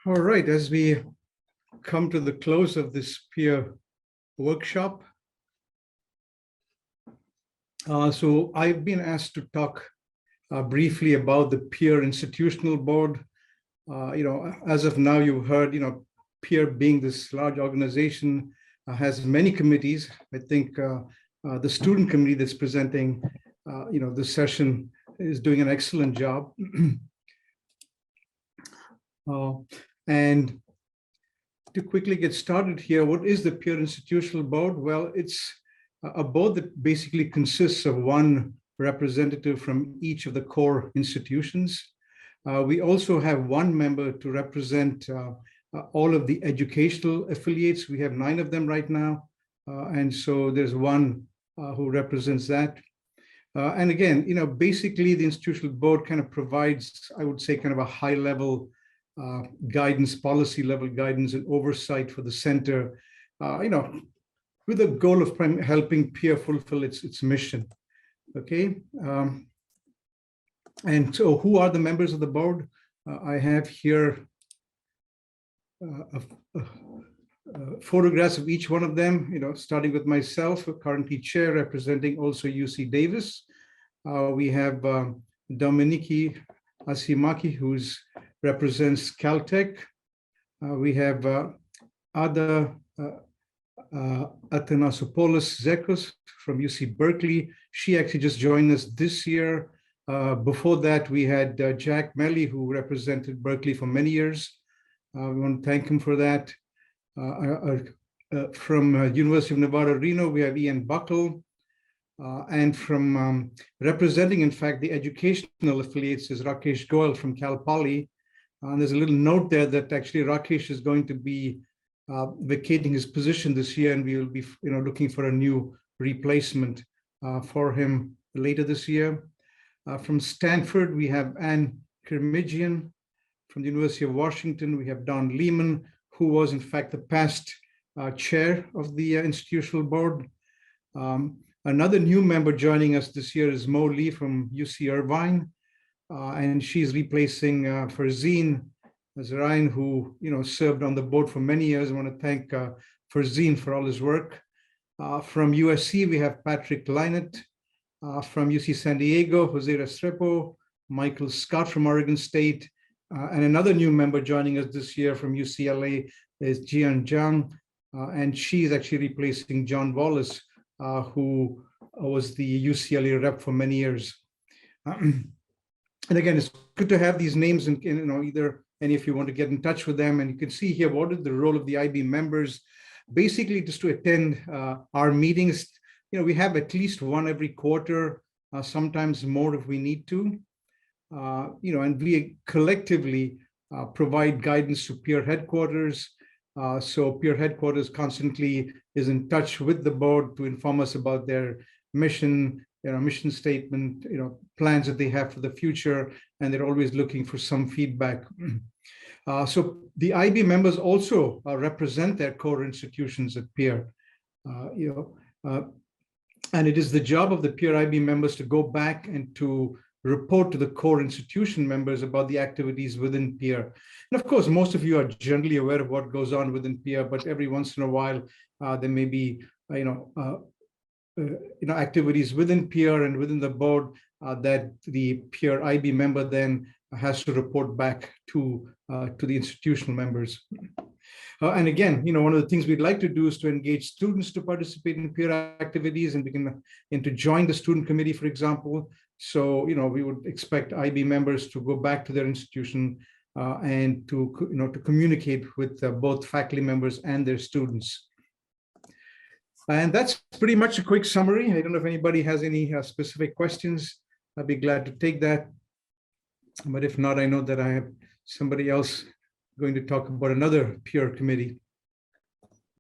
All right, as we come to the close of this peer workshop, so I've been asked to talk briefly about the peer institutional board. As of now, you've heard, peer being this large organization has many committees. I think the student committee that's presenting, this session is doing an excellent job. And to quickly get started here, what is the peer institutional board? Well, it's a board that basically consists of one representative from each of the core institutions. We also have one member to represent all of the educational affiliates. We have 9 of them right now. And so there's one who represents that. And again, basically the institutional board kind of provides, I would say, kind of a high level guidance, policy level guidance and oversight for the center, with the goal of helping peer fulfill its mission. Okay. And so who are the members of the board? I have here photographs of each one of them, starting with myself, currently chair, representing also UC Davis. We have Dominiki Asimaki, who represents Caltech. We have Ada Athanasopoulos Zekos from UC Berkeley. She actually just joined us this year. Before that, we had Jack Melly, who represented Berkeley for many years. We want to thank him for that. From University of Nevada, Reno, we have Ian Buckle. And from representing, in fact, the educational affiliates is Rakesh Goel from Cal Poly. And there's a little note there that actually Rakesh is going to be vacating his position this year, and we will be looking for a new replacement for him later this year. From Stanford, we have Anne Kirmijian. From the University of Washington, we have Don Lehman, who was in fact the past chair of the institutional board. Another new member joining us this year is Mo Lee from UC Irvine, and she's replacing Farzeen Zarain, who served on the board for many years. I want to thank Farzeen for all his work. From USC, we have Patrick Lynott. From UC San Diego, Jose Restrepo, Michael Scott from Oregon State, and another new member joining us this year from UCLA is Jian Zhang, and she's actually replacing John Wallace, who was the UCLA rep for many years. And again, it's good to have these names, and either any if you want to get in touch with them. And you can see here what is the role of the IB members, basically just to attend our meetings. We have at least one every quarter, sometimes more if we need to. And we collectively provide guidance to peer headquarters. So peer headquarters constantly is in touch with the board to inform us about their mission, mission statement, plans that they have for the future, and they're always looking for some feedback. So the IB members also represent their core institutions at peer. And it is the job of the peer IB members to go back and to report to the core institution members about the activities within peer. And of course, most of you are generally aware of what goes on within peer, but every once in a while, there may be, activities within peer and within the board that the peer IB member then has to report back to the institutional members. And again, one of the things we'd like to do is to engage students to participate in peer activities and to join the student committee, for example. So, we would expect IB members to go back to their institution and to communicate with both faculty members and their students. And that's pretty much a quick summary. I don't know if anybody has any specific questions. I'd be glad to take that. But if not, I know that I have somebody else going to talk about another peer committee.